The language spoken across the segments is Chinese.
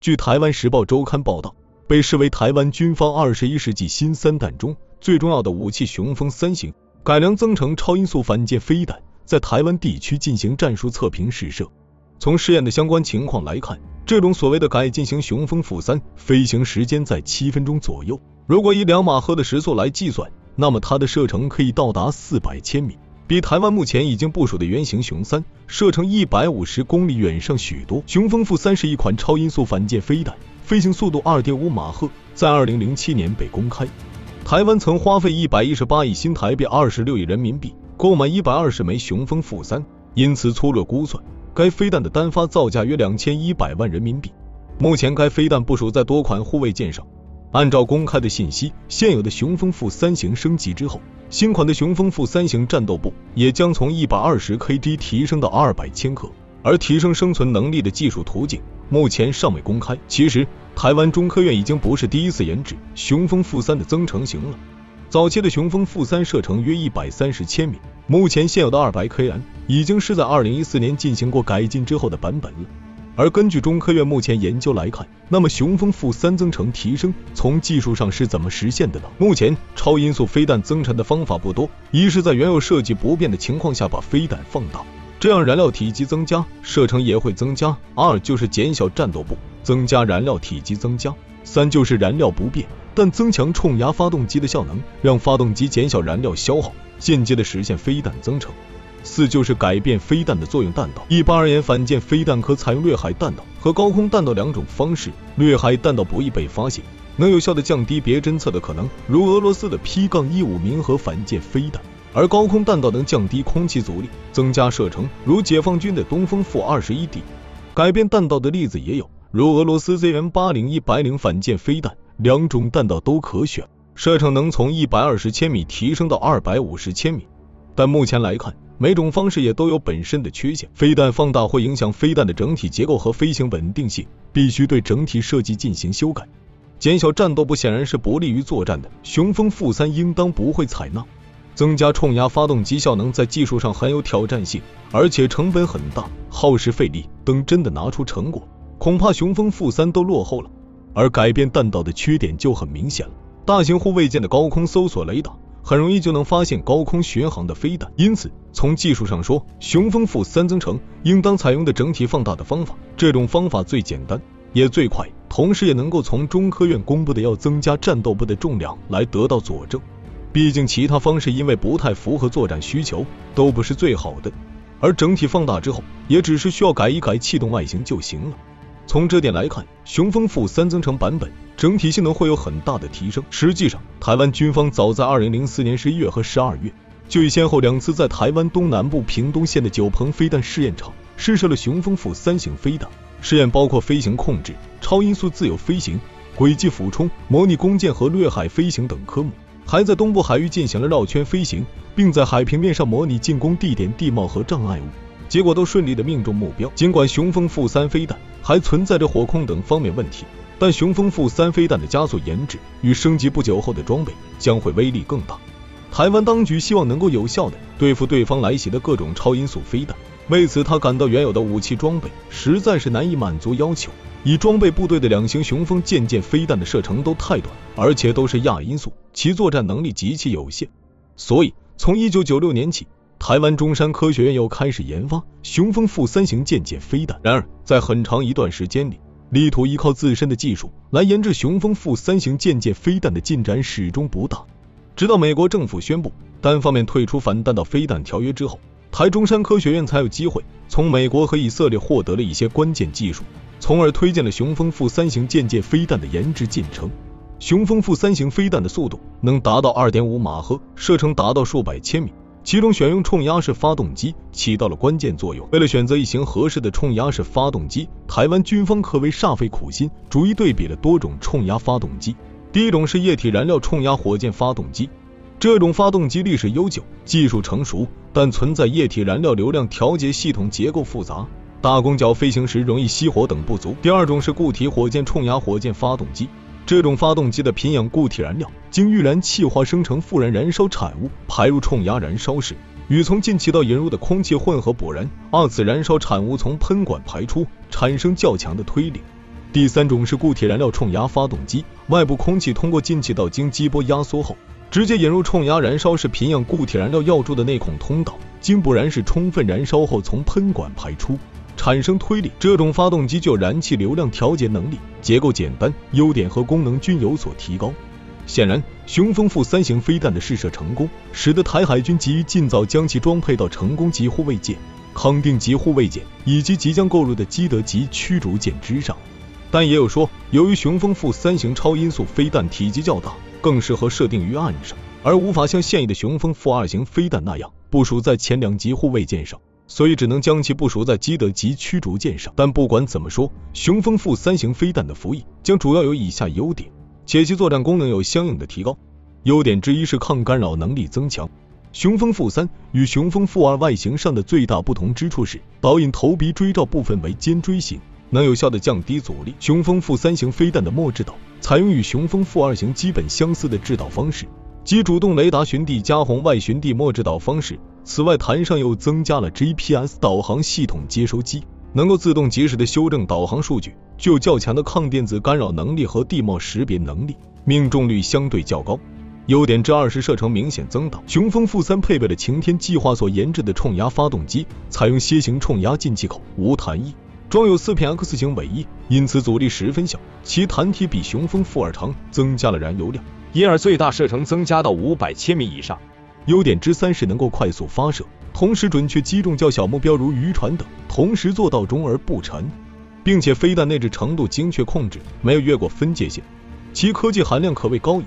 据台湾时报周刊报道，被视为台湾军方21世纪新3弹中最重要的武器雄风3型改良增程超音速反舰飞弹在台湾地区进行战术测评试射。从试验的相关情况来看，这种所谓的改进型雄风负3飞行时间在7分钟左右，如果以2马赫的时速来计算，那么它的射程可以到达400千米，比台湾目前已经部署的原型雄3射程150公里远上许多。雄风负3是一款超音速反舰飞弹，飞行速度 2.5 马赫，在2007年被公开。台湾曾花费118亿新台币26亿人民币购买120枚雄风负3，因此粗略估算，该飞弹的单发造价约2100万人民币。目前该飞弹部署在多款护卫舰上。按照公开的信息，现有的雄风负3型升级之后，新款的雄风负3型战斗部也将从120 kg 提升到200千克，而提升生存能力的技术途径目前尚未公开。其实台湾中科院已经不是第一次研制雄风负3的增程型了，早期的雄风负3射程约130千米，目前现有的200 km 已经是在2014年进行过改进之后的版本了。而根据中科院目前研究来看，那么雄风负3增程提升从技术上是怎么实现的呢？目前超音速飞弹增程的方法不多，一是在原有设计不变的情况下把飞弹放大，这样燃料体积增加，射程也会增加；二就是减小战斗部，增加燃料体积增加；三就是燃料不变，但增强冲压发动机的效能，让发动机减小燃料消耗，间接的实现飞弹增程。四就是改变飞弹的作用弹道。一般而言，反舰飞弹可采用掠海弹道和高空弹道两种方式。掠海弹道不易被发现，能有效的降低别侦测的可能，如俄罗斯的 P-15 民和反舰飞弹；而高空弹道能降低空气阻力，增加射程，如解放军的东风负 21D。改变弹道的例子也有，如俄罗斯 ZM-80-100反舰飞弹，两种弹道都可选，射程能从120千米提升到250千米。但目前来看，每种方式也都有本身的缺陷，飞弹放大会影响飞弹的整体结构和飞行稳定性，必须对整体设计进行修改。减小战斗部显然是不利于作战的，雄风负3应当不会采纳。增加冲压发动机效能在技术上很有挑战性，而且成本很大，耗时费力，等真的拿出成果，恐怕雄风负3都落后了。而改变弹道的缺点就很明显了，大型护卫舰的高空搜索雷达很容易就能发现高空巡航的飞弹，因此从技术上说，雄风负3增程应当采用的整体放大的方法，这种方法最简单也最快，同时也能够从中科院公布的要增加战斗部的重量来得到佐证。毕竟其他方式因为不太符合作战需求，都不是最好的，而整体放大之后也只是需要改一改气动外形就行了。从这点来看，雄风负3增程版本整体性能会有很大的提升。实际上，台湾军方早在2004年11月和12月就已先后2次在台湾东南部屏东县的九鹏飞弹试验场试射了雄风负3型飞弹。试验包括飞行控制、超音速自由飞行、轨迹俯冲、模拟攻舰和掠海飞行等科目，还在东部海域进行了绕圈飞行，并在海平面上模拟进攻地点地貌和障碍物，结果都顺利的命中目标。尽管雄风负3飞弹还存在着火控等方面问题，但雄风负3飞弹的加速研制与升级不久后的装备将会威力更大。台湾当局希望能够有效地对付对方来袭的各种超音速飞弹，为此他感到原有的武器装备实在是难以满足要求。以装备部队的2型雄风舰飞弹的射程都太短，而且都是亚音速，其作战能力极其有限。所以从1996年起，台湾中山科学院又开始研发雄风负3型舰飞弹。然而在很长一段时间里，力图依靠自身的技术来研制雄风负3型舰飞弹的进展始终不大。直到美国政府宣布单方面退出反弹道飞弹条约之后，台中山科学院才有机会从美国和以色列获得了一些关键技术，从而推进了雄风负3型舰飞弹的研制进程。雄风负3型飞弹的速度能达到 2.5 马赫，射程达到数百千米，其中选用冲压式发动机起到了关键作用。为了选择一型合适的冲压式发动机，台湾军方可谓煞费苦心，逐一对比了多种冲压发动机。第一种是液体燃料冲压火箭发动机，这种发动机历史悠久，技术成熟，但存在液体燃料流量调节系统结构复杂，大弓角飞行时容易熄火等不足。第二种是固体火箭冲压火箭发动机，这种发动机的贫氧固体燃料经预燃气化生成复燃燃烧产物，排入冲压燃烧室，与从进气道引入的空气混合补燃，二次燃烧产物从喷管排出，产生较强的推力。第3种是固体燃料冲压发动机，外部空气通过进气道经激波压缩后，直接引入冲压燃烧室平氧固体燃料药柱的内孔通道，经不燃室充分燃烧后从喷管排出，产生推力。这种发动机具有燃气流量调节能力，结构简单，优点和功能均有所提高。显然，雄风负3型飞弹的试射成功，使得台海军急于尽早将其装配到成功级护卫舰、康定级护卫舰以及即将购入的基德级驱逐舰之上。但也有说，由于雄风负3型超音速飞弹体积较大，更适合设定于岸上，而无法像现役的雄风负2型飞弹那样部署在前2级护卫舰上，所以只能将其部署在基德级驱逐舰上。但不管怎么说，雄风负3型飞弹的服役将主要有以下优点，且其作战功能有相应的提高。优点之一是抗干扰能力增强。雄风负3与雄风负2外形上的最大不同之处是，导引头鼻锥罩部分为尖锥形，能有效地降低阻力。雄风负3型飞弹的末制导采用与雄风负2型基本相似的制导方式，即主动雷达寻地加红外寻地末制导方式。此外，弹上又增加了 GPS 导航系统接收机，能够自动及时地修正导航数据，具有较强的抗电子干扰能力和地貌识别能力，命中率相对较高。优点之2是射程明显增大。雄风负3配备了擎天计划所研制的冲压发动机，采用楔形冲压进气口，无弹翼，装有4片 X 型尾翼，因此阻力十分小，其弹体比雄风负2长，增加了燃油量，因而最大射程增加到500千米以上。优点之3是能够快速发射，同时准确击中较小目标如渔船等，同时做到中而不沉，并且飞弹内置程度精确控制，没有越过分界线，其科技含量可谓高矣。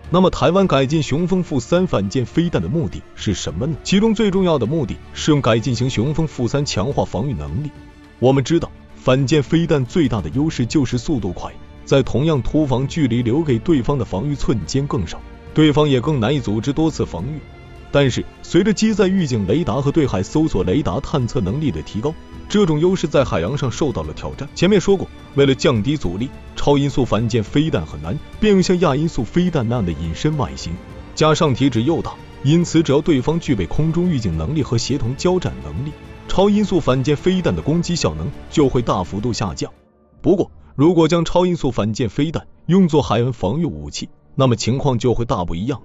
那么台湾改进雄风负3反舰飞弹的目的是什么呢？其中最重要的目的是用改进型雄风负3强化防御能力。我们知道，反舰飞弹最大的优势就是速度快，在同样突防距离留给对方的防御寸间更少，对方也更难以组织多次防御。但是随着机载预警雷达和对海搜索雷达探测能力的提高，这种优势在海洋上受到了挑战。前面说过，为了降低阻力，超音速反舰飞弹很难便用像亚音速飞弹那样的隐身外形，加上体积又大，因此只要对方具备空中预警能力和协同交战能力，超音速反舰飞弹的攻击效能就会大幅度下降。不过如果将超音速反舰飞弹用作海岸防御武器，那么情况就会大不一样。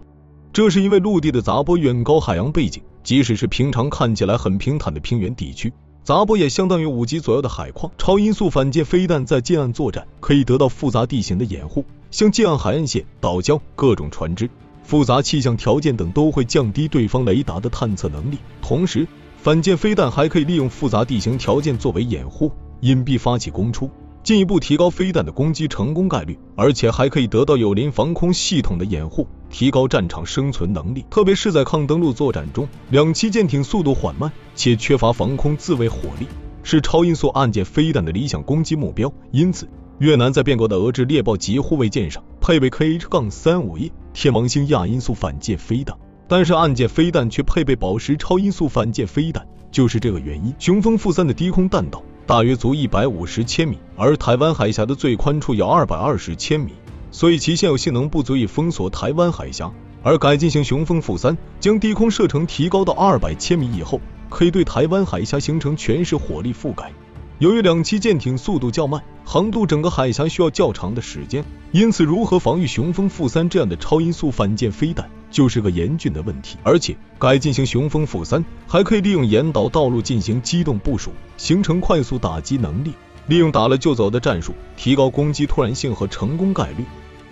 这是因为陆地的杂波远高海洋背景，即使是平常看起来很平坦的平原地区，杂波也相当于5级左右的海况。超音速反舰飞弹在近岸作战可以得到复杂地形的掩护，像近岸海岸线、岛礁、各种船只、复杂气象条件等都会降低对方雷达的探测能力。同时，反舰飞弹还可以利用复杂地形条件作为掩护，隐蔽发起攻出，进一步提高飞弹的攻击成功概率，而且还可以得到友邻防空系统的掩护，提高战场生存能力。特别是在抗登陆作战中，2栖舰艇速度缓慢且缺乏防空自卫火力，是超音速岸舰飞弹的理想攻击目标。因此，越南在变革的俄制猎豹级护卫舰上配备 KH-35E 天王星亚音速反舰飞弹，但是岸舰飞弹却配备宝石超音速反舰飞弹，就是这个原因。雄风负3的低空弹道大约足150千米，而台湾海峡的最宽处有220千米，所以其现有性能不足以封锁台湾海峡。而改进型雄风负3将低空射程提高到200千米以后，可以对台湾海峡形成全市火力覆盖。由于2栖舰艇速度较慢，航渡整个海峡需要较长的时间，因此如何防御雄风负3这样的超音速反舰飞弹就是个严峻的问题。而且改进型雄风负3还可以利用沿岛道路进行机动部署，形成快速打击能力，利用打了就走的战术，提高攻击突然性和成功概率。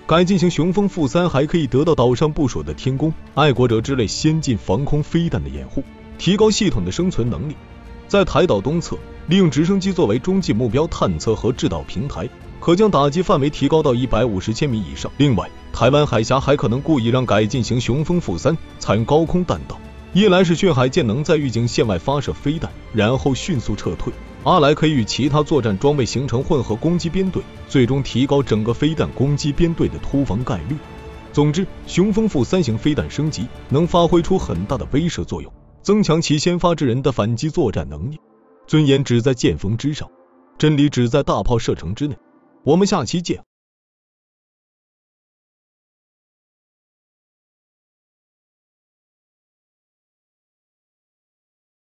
改进型雄风负3还可以得到岛上部署的天弓、爱国者之类先进防空飞弹的掩护，提高系统的生存能力。在台岛东侧，利用直升机作为中继目标探测和制导平台，可将打击范围提高到150千米以上。另外，台湾海峡还可能故意让改进型雄风负3采用高空弹道，一来是巡海舰能在预警线外发射飞弹，然后迅速撤退；二来可以与其他作战装备形成混合攻击编队，最终提高整个飞弹攻击编队的突防概率。总之，雄风负3型飞弹升级能发挥出很大的威慑作用，增强其先发制人的反击作战能力。尊严只在剑锋之上，真理只在大炮射程之内。我们下期见。